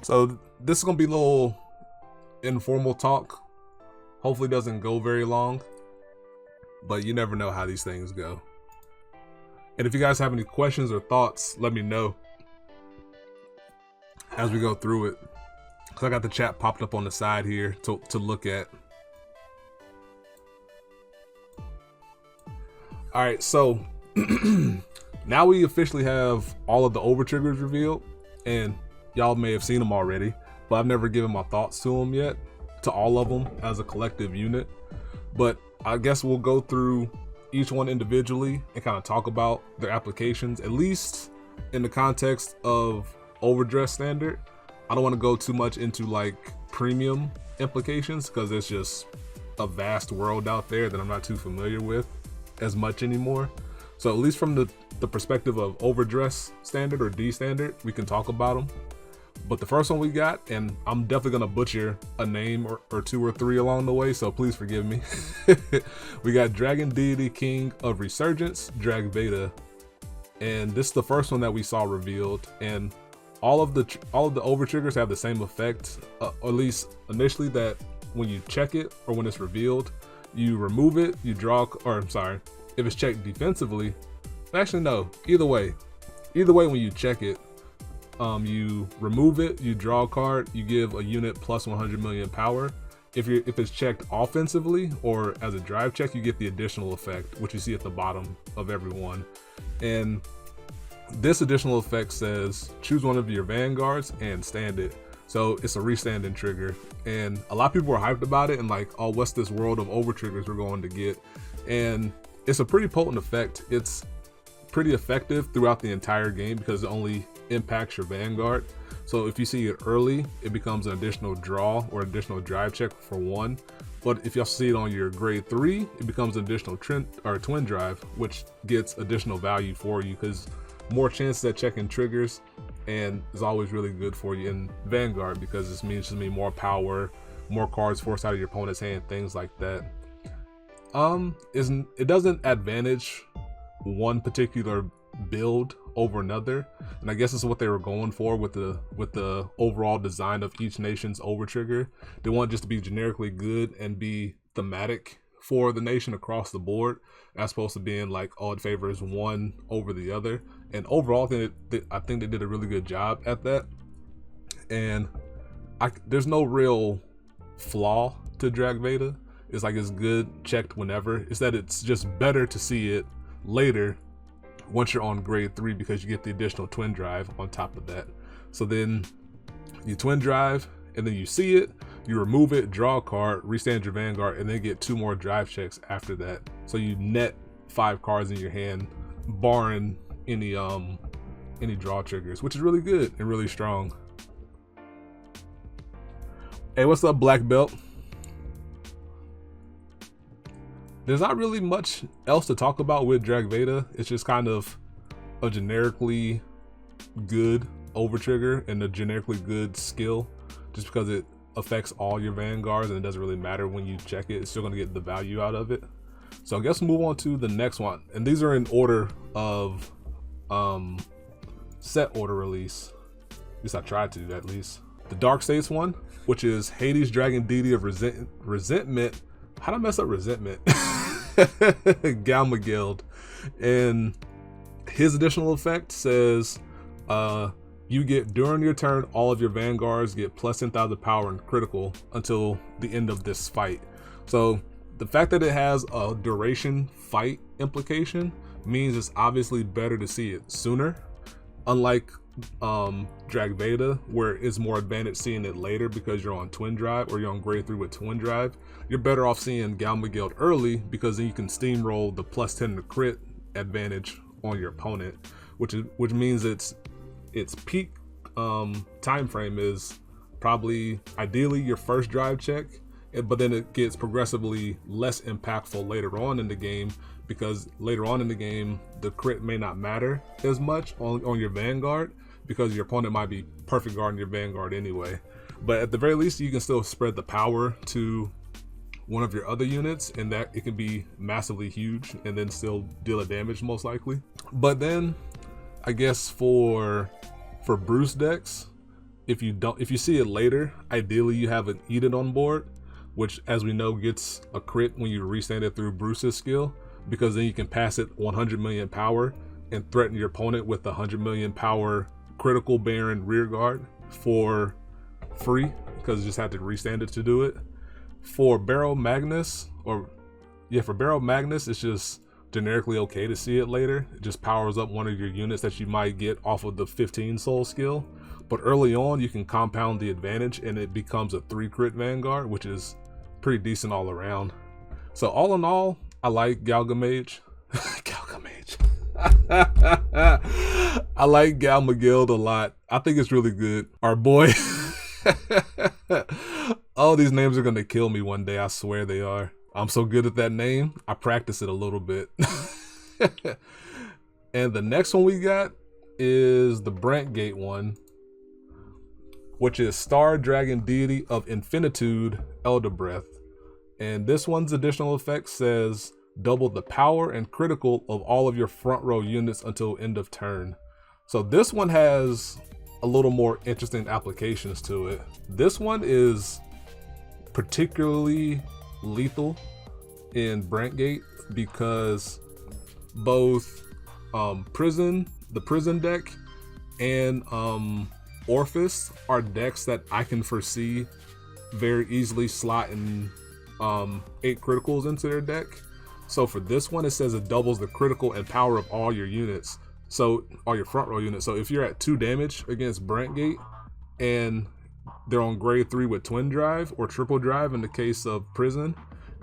So this is gonna be a little informal talk. Hopefully it doesn't go very long, but you never know how these things go. And if you guys have any questions or thoughts, let me know as we go through it. Cause I got the chat popped up on the side here to look at. All right, so now we officially have all of the overtriggers revealed, and y'all may have seen them already, but I've never given my thoughts to them yet, to all of them as a collective unit. But I guess we'll go through each one individually and kind of talk about their applications, at least in the context of overdress standard. I don't want to go too much into like premium implications because it's just a vast world out there that I'm not too familiar with as much anymore. So at least from the perspective of overdress standard or D standard, we can talk about them. But the first one we got, and I'm definitely gonna butcher a name or two or three along the way, so please forgive me. We got Dragon Deity King of Resurgence, Drag Veda, and this is the first one that we saw revealed. And all of the overtriggers have the same effect, or at least initially, that when you check it or when it's revealed, you remove it, you draw, or I'm sorry, if it's checked defensively, actually no, either way when you check it, you remove it, you draw a card, you give a unit plus 100 million power. If it's checked offensively or as a drive check, you get the additional effect, which you see at the bottom of every one. And this additional effect says choose one of your vanguards and stand it. So it's a restanding trigger, and a lot of people are hyped about it and like, oh, what's this world of overtriggers we're going to get? And it's a pretty potent effect. It's pretty effective throughout the entire game because it only impacts your vanguard. So if you see it early, it becomes an additional draw or additional drive check for one. But if you also see it on your grade 3, it becomes an additional twin drive, which gets additional value for you because more chances at checking triggers, and is always really good for you in Vanguard because this means just more power, more cards forced out of your opponent's hand, things like that. It doesn't advantage one particular build over another, and I guess this is what they were going for with the overall design of each nation's overtrigger. They want it just to be generically good and be thematic for the nation across the board, as opposed to being like, oh, it favors one over the other. And overall, I think they did a really good job at that. And there's no real flaw to Drag Veda. It's like it's good checked whenever. It's that it's just better to see it later once you're on grade 3 because you get the additional twin drive on top of that. So then you twin drive and then you see it, you remove it, draw a card, restand your vanguard, and then get 2 more drive checks after that. So you net 5 cards in your hand, barring any draw triggers, which is really good and really strong. Hey, what's up, Black Belt? There's not really much else to talk about with Drag Veda. It's just kind of a generically good overtrigger and a generically good skill, just because it affects all your vanguards and it doesn't really matter when you check it. It's still going to get the value out of it. So I guess we'll move on to the next one, and these are in order of set order release. At least I tried to, at least. The Dark States one, which is Hades Dragon Deity of Resentment. How did I mess up resentment? Galmagild. And his additional effect says you get, during your turn, all of your vanguards get plus 10,000 power and critical until the end of this fight. So the fact that it has a duration fight implication means it's obviously better to see it sooner. Unlike Drag Veda, where it's more advantage seeing it later because you're on twin drive or you're on grade 3 with twin drive. You're better off seeing Galmagild early because then you can steamroll the plus 10 to crit advantage on your opponent, which means its peak time frame is probably ideally your first drive check, but then it gets progressively less impactful later on in the game, because later on in the game the crit may not matter as much on your vanguard because your opponent might be perfect guarding your vanguard anyway. But at the very least, you can still spread the power to one of your other units, and that it can be massively huge and then still deal a damage most likely. But then I guess for Bruce decks, if you see it later, ideally you have an Eat It on board, which as we know gets a crit when you restand it through Bruce's skill, because then you can pass it 100 million power and threaten your opponent with 100 million power critical Baron rear guard for free, because you just have to restand it to do it. For Barrow Magnus, for Barrow Magnus, it's just generically okay to see it later. It just powers up one of your units that you might get off of the 15 soul skill. But early on, you can compound the advantage and it becomes a 3 crit Vanguard, which is pretty decent all around. So all in all, I like Galgamage. Galgamage. I like Galmagild a lot. I think it's really good. Our boy. All these names are going to kill me one day. I swear they are. I'm so good at that name. I practice it a little bit. And the next one we got is the Brentgate one, which is Star Dragon Deity of Infinitude, Elder Breath. And this one's additional effect says double the power and critical of all of your front row units until end of turn. So this one has a little more interesting applications to it. This one is particularly lethal in Brentgate because both the prison deck and Orphis are decks that I can foresee very easily slotting 8 criticals into their deck. So for this one, it says it doubles the critical and power of all your units. So all your front row units. So if you're at 2 damage against Brentgate and they're on grade 3 with twin drive or triple drive in the case of prison,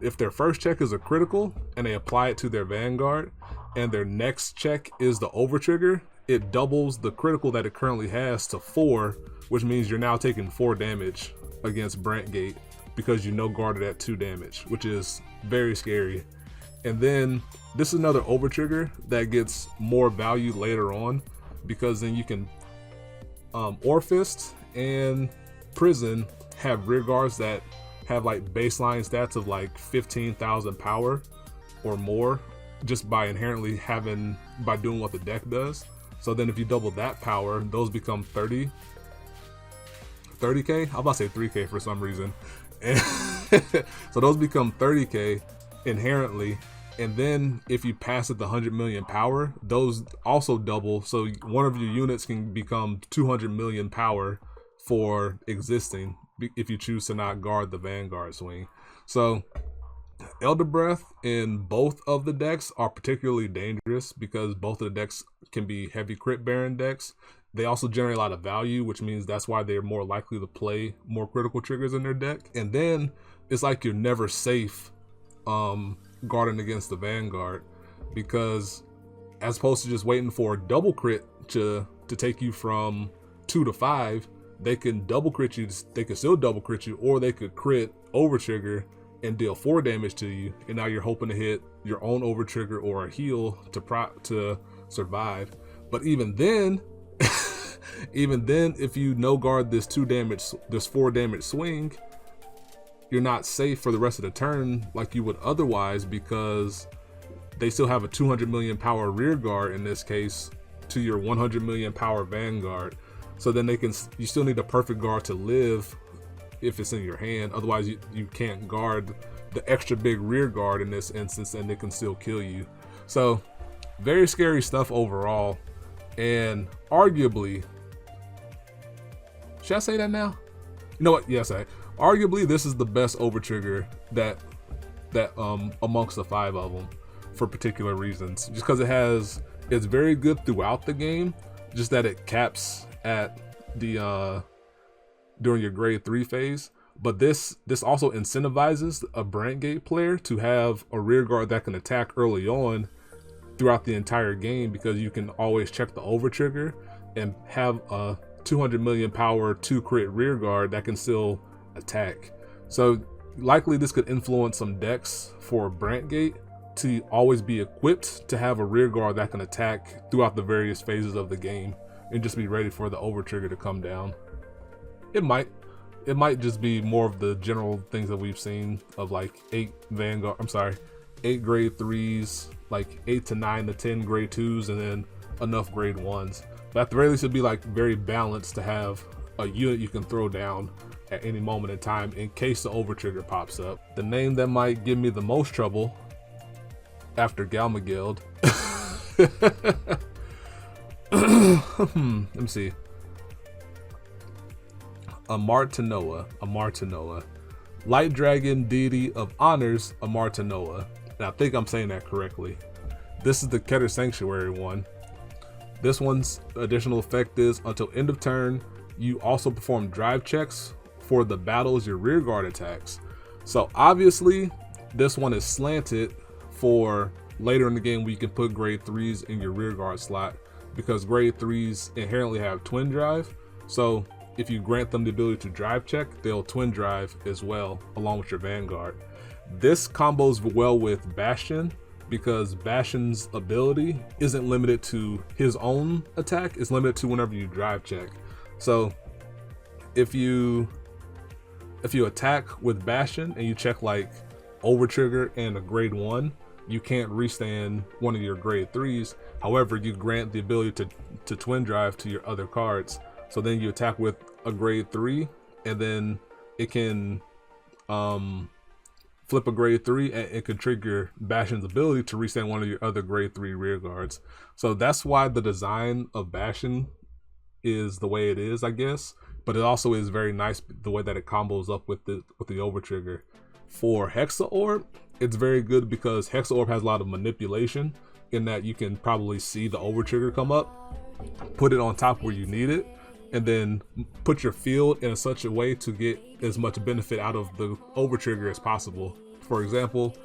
if their first check is a critical and they apply it to their Vanguard and their next check is the overtrigger, it doubles the critical that it currently has to 4, which means you're now taking 4 damage against Brentgate because you no guarded at 2 damage, which is very scary. And then this is another overtrigger that gets more value later on, because then you can Orphist and Prison have rear guards that have like baseline stats of like 15,000 power or more, just by inherently by doing what the deck does. So then if you double that power, those become 30k. I'm about to say 3k for some reason. And so those become 30k inherently. And then if you pass it the 100 million power, those also double. So one of your units can become 200 million power for existing if you choose to not guard the Vanguard swing. So Elder Breath in both of the decks are particularly dangerous because both of the decks can be heavy crit Baron decks. They also generate a lot of value, which means that's why they're more likely to play more critical triggers in their deck. And then it's like you're never safe guarding against the Vanguard, because as opposed to just waiting for a double crit to take you from 2 to 5, they can double crit you. They could still double crit you, or they could crit overtrigger and deal 4 damage to you, and now you're hoping to hit your own overtrigger or a heal to survive. But even then if you no guard this 4 damage swing, you're not safe for the rest of the turn like you would otherwise, because they still have a 200 million power rear guard in this case to your 100 million power Vanguard. So then you still need a perfect guard to live if it's in your hand. Otherwise you can't guard the extra big rear guard in this instance and it can still kill you. So very scary stuff overall. And arguably, should I say that now? You know what? Yes, arguably this is the best overtrigger that amongst the 5 of them for particular reasons. Just because it's very good throughout the game, just that it caps at the during your grade 3 phase. But this also incentivizes a Brentgate player to have a rear guard that can attack early on throughout the entire game, because you can always check the overtrigger and have a 200 million power 2 crit rear guard that can still attack. So likely this could influence some decks for Brentgate to always be equipped to have a rear guard that can attack throughout the various phases of the game and just be ready for the overtrigger to come down. It might just be more of the general things that we've seen of like 8 grade 3s, like 8 to 9 to 10 grade 2s, and then enough grade 1s. But at the very least, it'd be like very balanced to have a unit you can throw down at any moment in time in case the overtrigger pops up. The name that might give me the most trouble after Galmagild. Let me see. A Martinoa. Light Dragon Deity of Honors, a Martinoa. And I think I'm saying that correctly. This is the Keter Sanctuary one. This one's additional effect is until end of turn, you also perform drive checks for the battles your rear guard attacks. So obviously, this one is slanted for later in the game where you can put grade 3s in your rear guard slot, because grade 3s inherently have twin drive. So if you grant them the ability to drive check, they'll twin drive as well along with your Vanguard. This combos well with Bastion, because Bastion's ability isn't limited to his own attack, it's limited to whenever you drive check. So if you attack with Bastion and you check like overtrigger and a grade 1, you can't restand one of your grade 3s. However, you grant the ability to twin drive to your other cards. So then you attack with a grade 3 and then it can flip a grade 3 and it can trigger Bastion's ability to restand one of your other grade 3 rear guards. So that's why the design of Bastion is the way it is, I guess. But it also is very nice the way that it combos up with the overtrigger. For Hexa Orb, it's very good because Hexa Orb has a lot of manipulation in that you can probably see the overtrigger come up, put it on top where you need it, and then put your field in such a way to get as much benefit out of the overtrigger as possible. For example,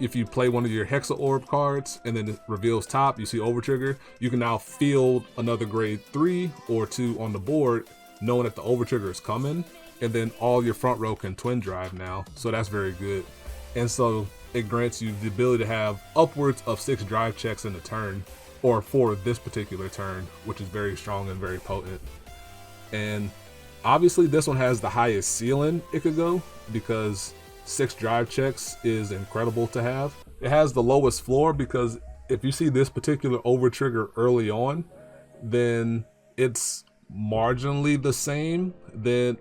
if you play one of your Hexa Orb cards and then it reveals top, you see overtrigger, you can now field another grade 3 or 2 on the board, knowing that the overtrigger is coming, and then all your front row can twin drive now. So that's very good. And so it grants you the ability to have upwards of 6 drive checks in a turn, or for this particular turn, which is very strong and very potent. And obviously this one has the highest ceiling it could go, because 6 drive checks is incredible to have. It has the lowest floor because if you see this particular overtrigger early on, then it's marginally the same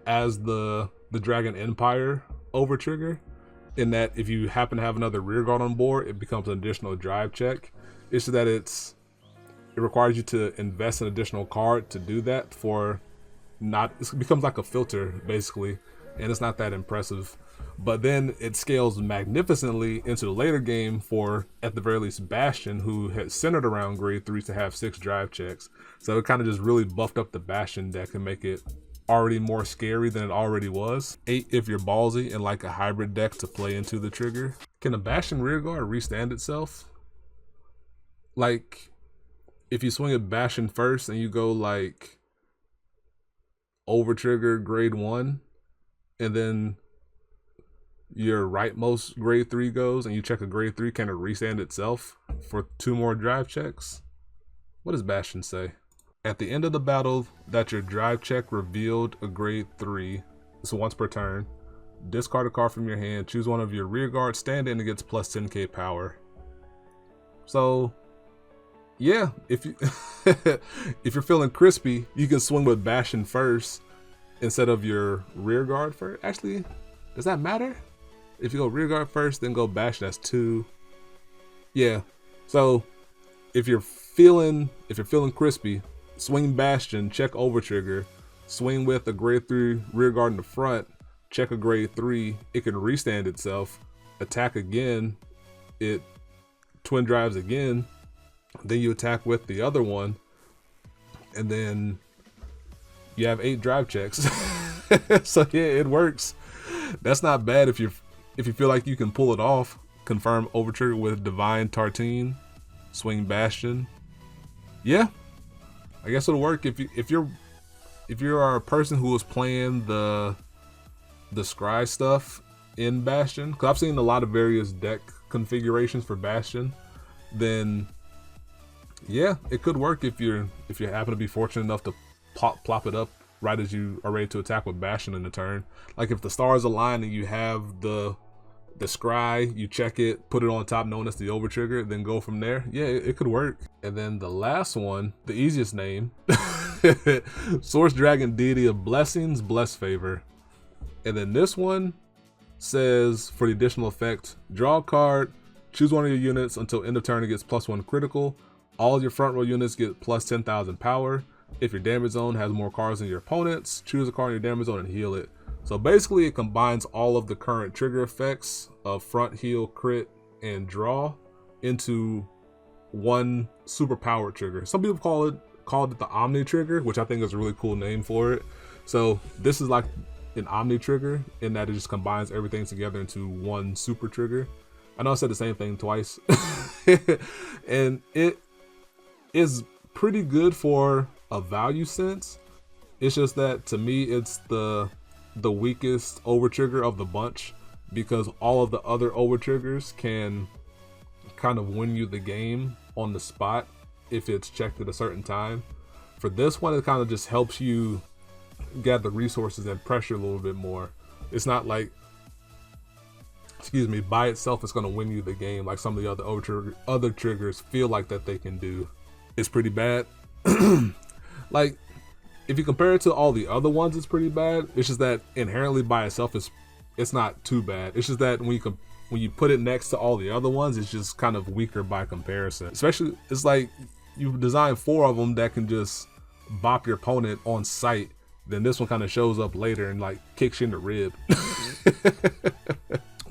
as the Dragon Empire overtrigger, in that if you happen to have another rear guard on board, it becomes an additional drive check. It's just that it requires you to invest an additional card to do that. It becomes like a filter basically, and it's not that impressive. But then it scales magnificently into the later game for, at the very least, Bastion, who has centered around grade 3s to have 6 drive checks. So it kind of just really buffed up the Bastion deck and make it already more scary than it already was. 8 if you're ballsy and like a hybrid deck to play into the trigger. Can a Bastion rearguard restand itself? Like, if you swing a Bastion first and you go like overtrigger grade 1, and then your rightmost grade 3 goes and you check a grade 3, can it restand itself for 2 more drive checks? What does Bastion say? At the end of the battle that your drive check revealed a grade 3, so once per turn, discard a card from your hand, choose one of your rear guards, stand in and gets plus 10k power. So yeah, if you if you're feeling crispy, you can swing with Bastion first instead of your rear guard first. Actually, does that matter? If you go rear guard first, then go Bastion, that's 2. Yeah. So if you're feeling crispy, swing Bastion, check overtrigger, swing with a grade 3 rear guard in the front, check a grade 3, it can restand itself, attack again, it twin drives again, then you attack with the other one, and then you have 8 drive checks. So yeah, it works. That's not bad if you feel like you can pull it off. Confirm overtrigger with Divine Tartine, swing Bastion. Yeah, I guess it'll work if you're a person who is playing the Scry stuff in Bastion, because I've seen a lot of various deck configurations for Bastion. Then yeah, it could work if you happen to be fortunate enough to plop it up right as you are ready to attack with Bastion in the turn. Like if the stars align and you have the Scry, you check it, put it on top known as the overtrigger, then go from there. Yeah, it could work. And then the last one, the easiest name, Source Dragon, Deity of Blessings, Bless Favor. And then this one says, for the additional effect, draw a card, choose one of your units until end of turn it gets +1 critical. All of your front row units get plus 10,000 power. If your damage zone has more cards than your opponents, choose a card in your damage zone and heal it. So basically it combines all of the current trigger effects of front, heal, crit, and draw into one super powered trigger. Some people called it the Omni Trigger, which I think is a really cool name for it. So this is like an Omni Trigger in that it just combines everything together into one super trigger. I know I said the same thing twice. And it is pretty good for a value sense. It's just that to me it's the weakest overtrigger of the bunch, because all of the other overtriggers can kind of win you the game on the spot if it's checked at a certain time. For this one, it kind of just helps you gather resources and pressure a little bit more. It's not like, excuse me, by itself it's going to win you the game like some of the other triggers feel like that they can do. It's pretty bad. Like, if you compare it to all the other ones, it's pretty bad. It's just that inherently by itself, it's not too bad. It's just that when you put it next to all the other ones, it's just kind of weaker by comparison. Especially, it's like you've designed 4 of them that can just bop your opponent on sight. Then this one kind of shows up later and like kicks you in the rib.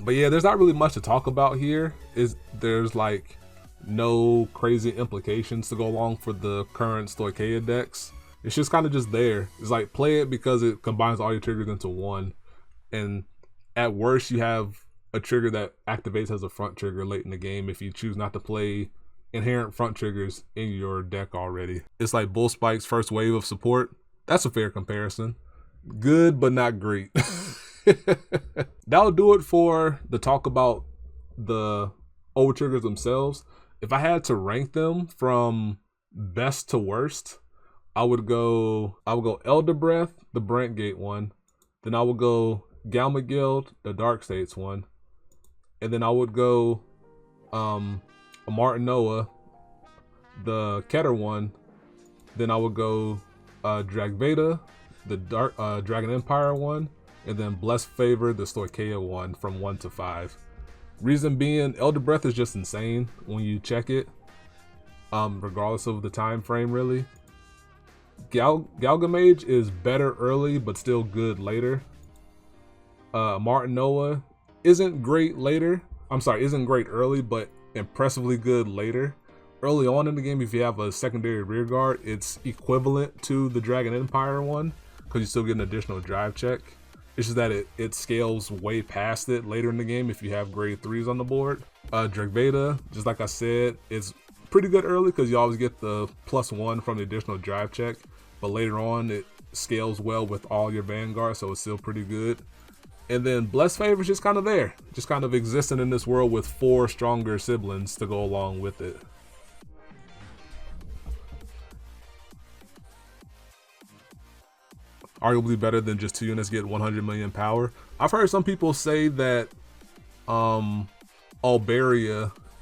But yeah, there's not really much to talk about here. There's like no crazy implications to go along for the current Stoicheia decks. It's just kind of just there. It's like, play it because it combines all your triggers into one. And at worst, you have a trigger that activates as a front trigger late in the game if you choose not to play inherent front triggers in your deck already. It's like Bull Spike's first wave of support. That's a fair comparison. Good, but not great. That'll do it for the talk about the overtriggers themselves. If I had to rank them from best to worst, I would go Elder Breath, the Brentgate one. Then I would go Galmagild, the Dark States one. And then I would go Martinoa, the Keter one. Then I would go Dragveda, the Dragon Empire one. And then Bless Favor, the Stoicheia one, from 1 to 5. Reason being, Elder Breath is just insane when you check it, regardless of the time frame, really. Galgamage is better early, but still good later. Martinoa isn't great later. Isn't great early, but impressively good later. Early on in the game, if you have a secondary rear guard, it's equivalent to the Dragon Empire one, because you still get an additional drive check. It's just that it scales way past it later in the game if you have grade 3s on the board. Dragveda, just like I said, it's pretty good early because you always get the +1 from the additional drive check. But later on, it scales well with all your Vanguard, so it's still pretty good. And then Bless Favor is just kind of there. Just kind of existing in this world with 4 stronger siblings to go along with it. Arguably better than just 2 units get 100 million power. I've heard some people say that Alberia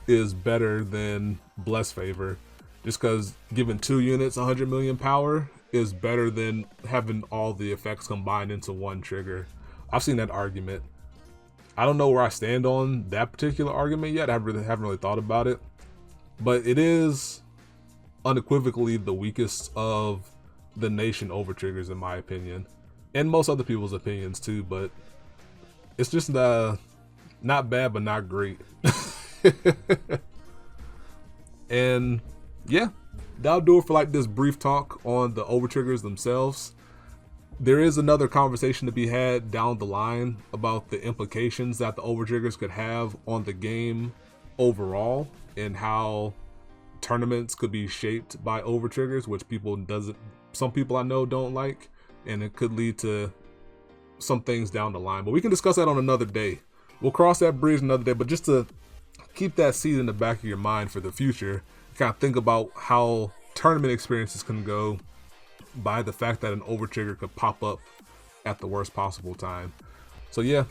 is better than Bless Favor, just because giving 2 units 100 million power is better than having all the effects combined into one trigger. I've seen that argument. I don't know where I stand on that particular argument yet. I haven't really thought about it, but it is unequivocally the weakest of the nation overtriggers in my opinion, and most other people's opinions too, but it's just not bad but not great. And yeah, that'll do it for like this brief talk on the overtriggers themselves. There is another conversation to be had down the line about the implications that the overtriggers could have on the game overall, and how tournaments could be shaped by overtriggers, which some people I know don't like, and it could lead to some things down the line. But we can discuss that on another day. We'll cross that bridge another day, but just to keep that seed in the back of your mind for the future, kind of think about how tournament experiences can go by the fact that an overtrigger could pop up at the worst possible time. So yeah,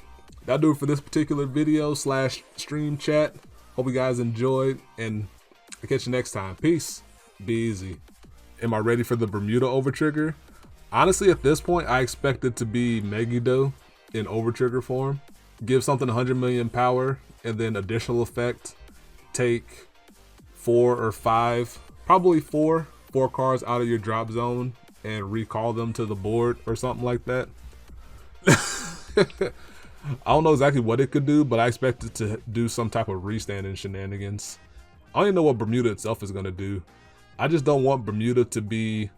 that'll do it for this particular video / stream chat. Hope you guys enjoyed, and I'll catch you next time. Peace. Be easy. am I ready for the Bermuda Overtrigger? Honestly, at this point, I expect it to be Megiddo in Overtrigger form. Give something 100 million power, and then additional effect. Take 4 or 5, probably 4 cards out of your drop zone and recall them to the board or something like that. I don't know exactly what it could do, but I expect it to do some type of restanding shenanigans. I don't even know what Bermuda itself is going to do. I just don't want Bermuda to be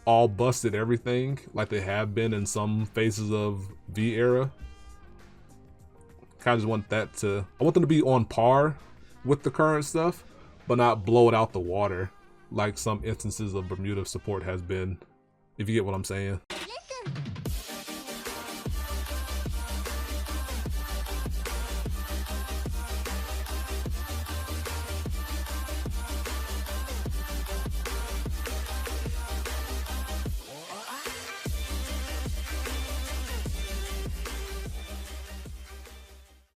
all busted everything like they have been in some phases of V era. Kind of just want that to, I want them to be on par with the current stuff, but not blow it out the water like some instances of Bermuda support has been, if you get what I'm saying.